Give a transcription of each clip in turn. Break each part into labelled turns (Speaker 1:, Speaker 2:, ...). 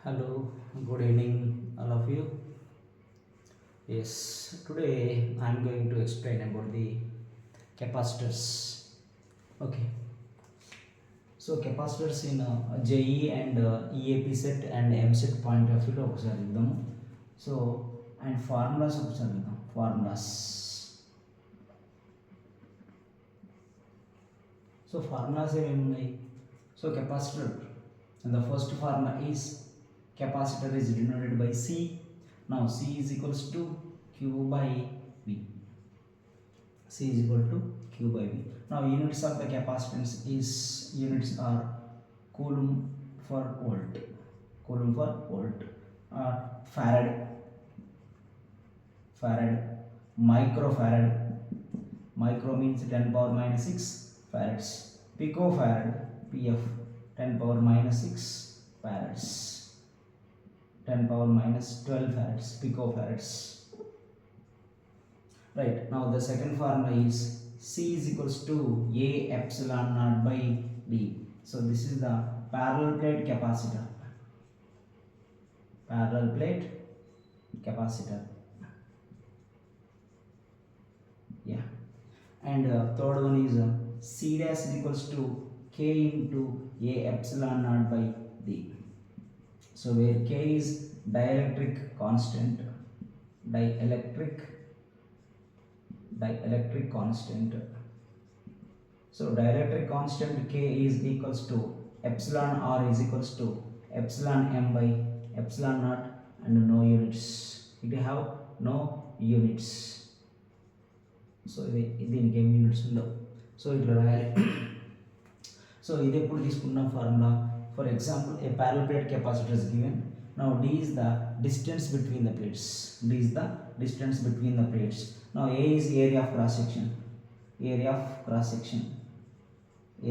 Speaker 1: Hello, good evening, all of you. Yes, today I am going to explain about the capacitors. Okay, so capacitors in JE and EAP set and M set point of view ఒకసారి చూద్దాము. So and formulas ఒకసారి చూద్దాం. Formulas. So formulas ఏమేమి ఉన్నాయి? So capacitor and the first formula is capacitor is denoted by C. Now C is equals to Q by V. C is equal to Q by V. Now units of the capacitance is units are coulomb for volt, coulomb for volt, farad, farad, microfarad. Micro means 10 power minus 6 farads. Picofarad, PF, 10 power minus 6 farads. 10 power minus 12 farads, picofarads. Right, now the second formula is C is equals to A epsilon naught by D. So this is the parallel plate capacitor. Parallel plate capacitor. Yeah. And third one is C dash is equals to K into A epsilon naught by D. So where K is dielectric constant, dielectric constant. So dielectric constant K is equals to epsilon R is equals to epsilon M by epsilon naught and no units. It have no units. So దీనికి ఏం units ఉండవు. So ఇట్లా రాయాలి. So ఇది ఎప్పుడు తీసుకున్న formula? For example A parallel plate capacitor is given. Now D is the distance between the plates. D is the distance between the plates. Now A is area of cross section. Area of cross section.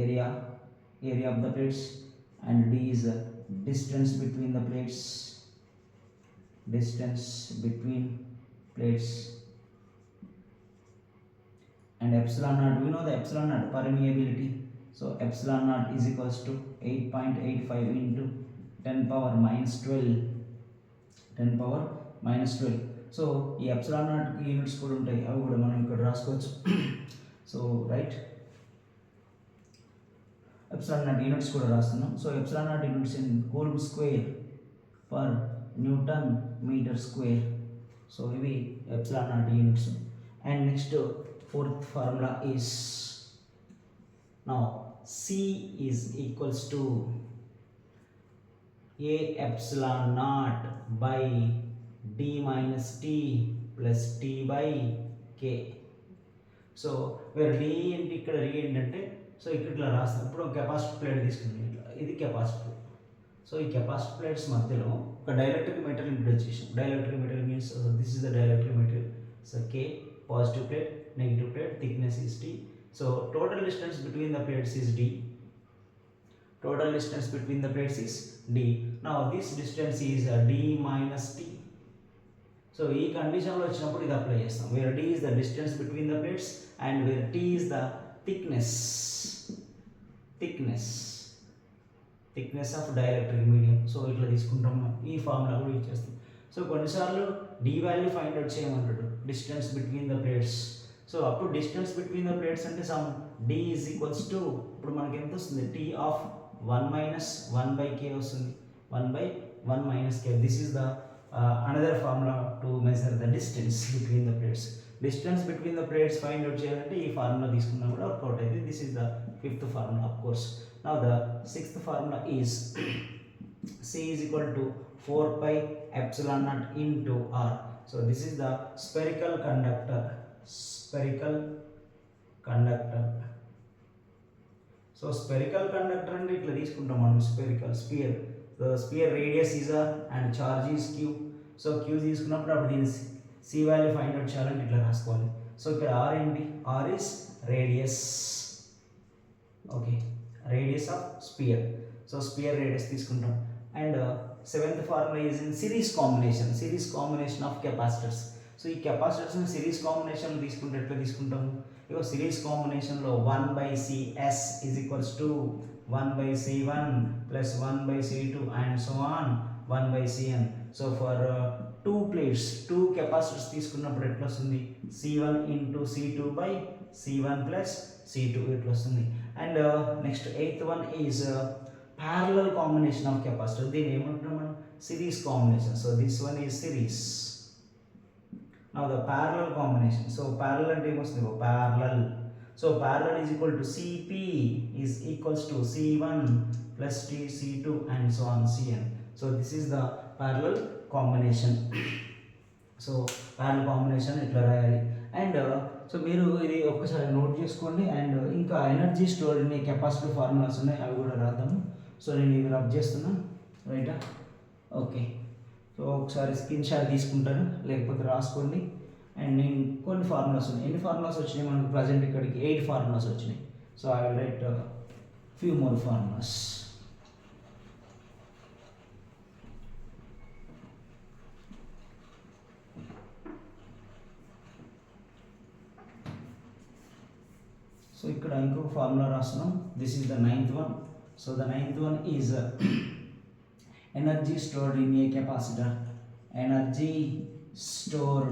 Speaker 1: Area of the plates, and D is the distance between the plates. Distance between plates. And epsilon naught, we know the epsilon naught permeability. So epsilon naught is equals to 8.85 into 10 power minus 12. 10 power minus 12. So ఈ epsilon not units కూడా ఉంటాయి, అవి కూడా మనం ఇక్కడ రాసుకోవచ్చు. So right, epsilon not units కూడా రాస్తున్నాం. So epsilon not units in coulomb square per newton metre square. So ఇవి epsilon not units. And next fourth formula is, now C is equals to A epsilon naught by D minus T plus T by K. So వేరే D ఏంటి, ఇక్కడ D ఏంటంటే, so ఇక్కడ ఇట్లా రాస్తాం. ఇప్పుడు capacitor plate తీసుకుంటాం, ఇట్లా ఇది కెపాసిటర్. సో ఈ కెపాసిటర్ ప్లేట్స్ మధ్యలో ఒక డైఎలక్ట్రిక్ మెటీరియల్ ఇంట్రొడ్యూస్ చేసాం. Dielectric material means this is the dielectric material. So K positive plate, negative plate, thickness is T. So total distance between the plates is D. Total distance between the plates is D. Now this distance is D minus T. So ఈ కండిషన్లో వచ్చినప్పుడు ఇది apply చేస్తాం. Where D is the distance between the plates and where T is the thickness of dielectric medium. So ఇట్లా తీసుకుంటాం, ఈ formula కూడా use చేస్తాం. సో కొన్నిసార్లు D వాల్యూ ఫైండ్ అవుట్ చేయమంటాడు, distance between the plates. So అప్పుడు distance between the plates అంటే some D is equals to, ఇప్పుడు మనకి ఎంత వస్తుంది, T of 1 minus 1 by K వస్తుంది. 1 by 1 minus K. This is the another formula to measure the distance between the plates. Distance between the plates find out చేయాలంటే ఈ formula తీసుకున్నా కూడా work out అయితే. This is the fifth formula, of course. Now the sixth formula is C is equal to 4 pi epsilon naught into R. So this is the spherical conductor. So spherical conductor అంటే ఇట్లా తీసుకుంటాం మనం, spherical sphere. The sphere radius is R and charge is Q. So Q తీసుకున్నప్పుడు అప్పుడు దీని C value find out చేయాలంటే ఇట్లా రాసుకోవాలి. సో ఇక్కడ R ఏంటి, R is radius. Okay, radius of sphere. So sphere radius తీసుకుంటాం. And seventh formula is in series combination of capacitors. So ఈ కెపాసిటర్స్ని సిరీస్ కాంబినేషన్ తీసుకుంటే ఎట్లా తీసుకుంటాము? ఇగో సిరీస్ కాంబినేషన్లో 1/CS is equals to 1/C1 plus 1/C2 and so on 1 by Cn. So for two plates, two capacitors తీసుకున్నప్పుడు ఎట్లా వస్తుంది, C1 into C2 by C1 plus C2 ఇట్లా వస్తుంది. And next eighth one is parallel combination of capacitor. దీని ఏమంటున్నాం మనం, series combination. So this one is series. Now the parallel combination. So parallel అంటే ఏమొస్తుంది, parallel. So parallel is equal to Cp is equals to C1 plus C2 and so on Cn. So this is the parallel combination. So parallel combination ఇట్లా రాయాలి. And so మీరు ఇది ఒక్కసారి note చేసుకోండి. And ఇంకా energy store in capacitor formulas ఉన్నాయి, అవి కూడా రాద్దాము. సో నేను ఇవి రబ్ చేస్తున్నా, రైటా? ఓకే. సో ఒకసారి స్క్రీన్ షాట్ తీసుకుంటాను, లేకపోతే రాసుకోండి. అండ్ నేను కొన్ని ఫార్ములాస్ ఉన్నాయి. ఎన్ని ఫార్ములాస్ వచ్చినాయి మనకు ప్రజెంట్ ఇక్కడికి? 8 ఫార్ములాస్ వచ్చినాయి. So I will write few more formulas. So ఇక్కడ ఇంకొక ఫార్ములా రాస్తున్నాం. This is the 9th one. So the 9th one is energy stored in a capacitor. Energy stored.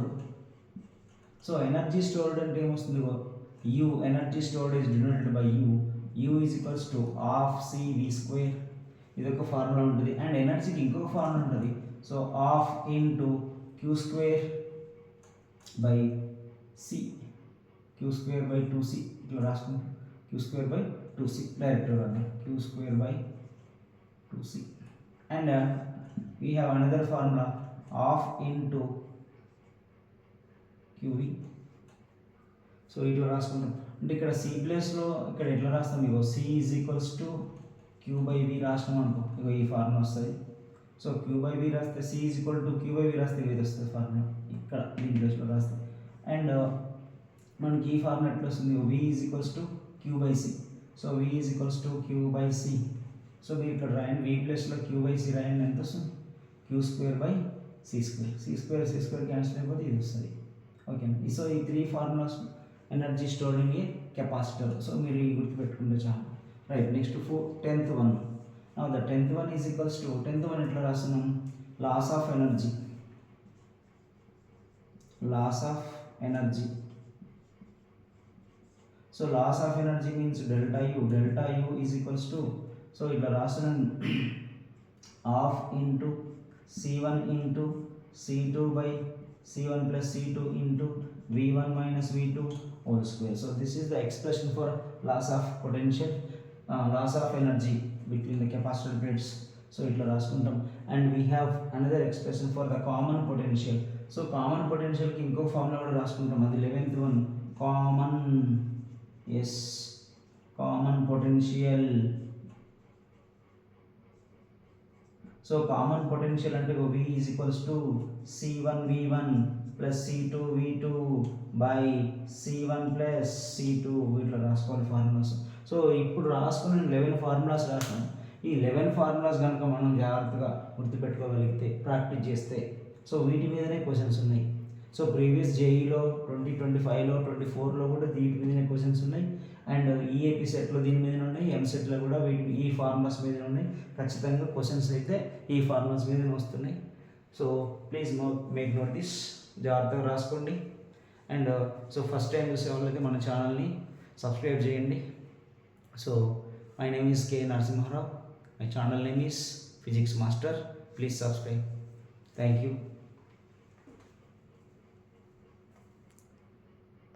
Speaker 1: So energy stored అంటే ఏమొస్తుంది, U. Energy stored is denoted by U. U is equals to half C V square. ఇది ఒక formula ఉంటుంది. And ఎనర్జీకి ఇంకొక formula ఉంటుంది. So half into Q square by C. Q square by 2C ఇట్లా రాసుకుంటాం. Q square by 2C direct రాద్దాం. Q square by 2C. And we have another formula, half into QV. So ఇట్లా రాసుకుంటాం. అంటే ఇక్కడ C ప్లేస్లో ఇక్కడ ఎట్లా రాస్తాం, ఇగో C is equals to Q by V రాసినాం అనుకో, ఇగో ఈ ఫార్ములా వస్తుంది. సో Q బై V రాస్తే C is equal to Q by V రాస్తే ఇది వస్తుంది ఫార్ములా, ఇక్కడ ఈ ప్లేస్లో రాస్తే. అండ్ మనకి ఈ ఫార్ములా ఎట్లా వస్తుంది, V is equals to Q by C. So V is equals to Q by C. So మీరు ఇక్కడ రాయండి, V ప్లస్లో Q బై C రాయండి, ఎంత వస్తుంది, Q square by C square. C square cancel అయిపోతే ఇది వస్తుంది. ఓకేనా? సో ఈ 3 formulas energy stored in a capacitor. So మీరు ఈ గుర్తుపెట్టుకుంటే చాలు, right? Next 10th one. Now the 10th one is equals to, 10th one ఎట్లా రాస్తున్నాం, loss of energy. Loss of energy. So loss of energy means delta U. Delta U is equals to, so ఇట్లా రాస్తున్నాను, half into C1 into C2 by C1 plus C2 into V1 minus V2 whole square. So this is the expression for loss of potential, loss of energy between the capacitor plates. So ఇట్లా రాసుకుంటాం. And we have another expression for the common potential. So common పొటెన్షియల్కి ఇంకొక formula కూడా రాసుకుంటాం, అది 11th one. Common, yes, common potential. So common potential అంటే V is equals to C1 V1 plus C2 V2 by C1 plus C2. ఇట్లా రాసుకోవాలి formulas. So ఇప్పుడు రాసుకుని 11 ఫార్ములాస్ రాసాం. ఈ 11 ఫార్ములాస్ కనుక మనం జాగ్రత్తగా గుర్తుపెట్టుకోగలిగితే, ప్రాక్టీస్ చేస్తే, సో వీటి మీదనే క్వశ్చన్స్ ఉన్నాయి. సో ప్రీవియస్ జేఈలో 2025లో 24లో కూడా వీటి మీదనే క్వశ్చన్స్ ఉన్నాయి. అండ్ ఈఏపీ సెట్లో దీని మీద ఉన్నాయి, ఎంసెట్లో కూడా ఈ ఫార్ములాస్ మీద ఉన్నాయి. ఖచ్చితంగా క్వశ్చన్స్ అయితే ఈ ఫార్ములాస్ మీదనే వస్తున్నాయి. So please make note this, జాగ్రత్తగా రాసుకోండి. అండ్ సో ఫస్ట్ టైం చూసే వాళ్ళైతే మన ఛానల్ని సబ్స్క్రైబ్ చేయండి. So my name is K Narasimharav. My channel name is Physics Master. Please subscribe. Thank you.